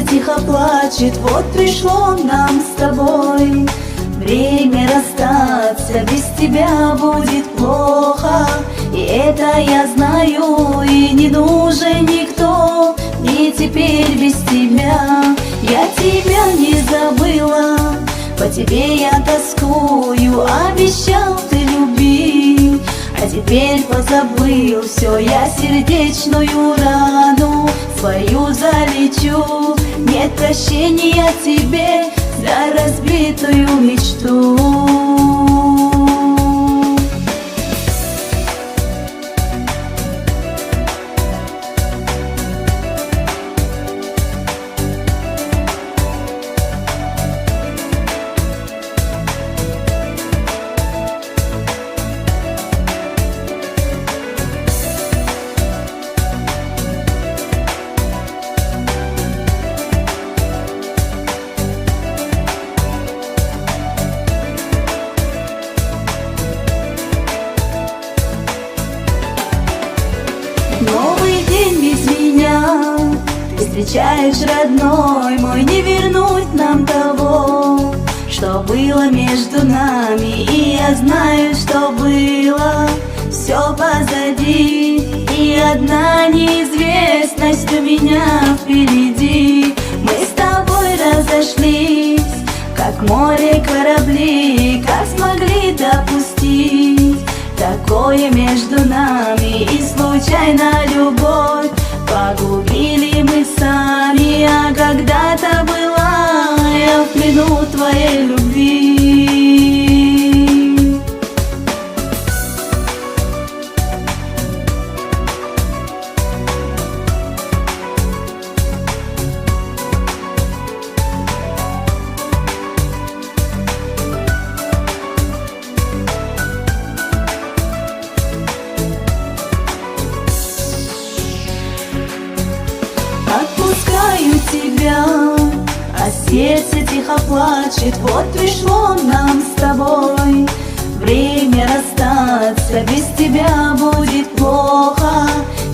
тихо плачет, вот пришло нам с тобой время расстаться, без тебя будет плохо. И это я знаю, и не нужен никто мне теперь без тебя. Я тебя не забыла, по тебе я тоскую, обещал ты любить, а теперь позабыл все, я сердечную рану свою залечу. Нет прощения тебе за разбитую мечту. Новый день без меня ты встречаешь, родной мой, не вернуть нам того, что было между нами. И я знаю, что было все позади, и одна неизвестность у меня впереди. Мы с тобой разошлись, как море корабли, как смогли допустить такое между нами? И случайно любовь погубили мы сами, а когда-то была я в плену твоей любви. Отпускаю тебя, а сердце тихо плачет, вот пришло нам с тобой время расстаться, без тебя будет плохо.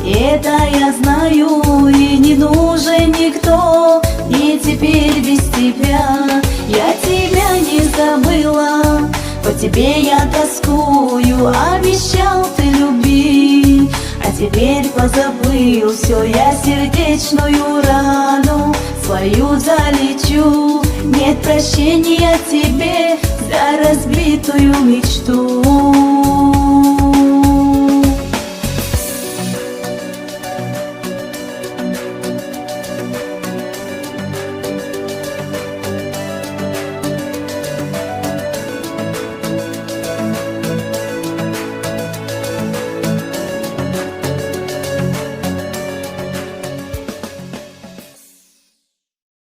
И это я знаю, и не нужен никто мне теперь без тебя. Я тебя не забыла, по тебе я тоскую, обещал ты любить, а теперь позабыл все, я сердечную рану свою залечу. Нет прощения тебе за разбитую мечту.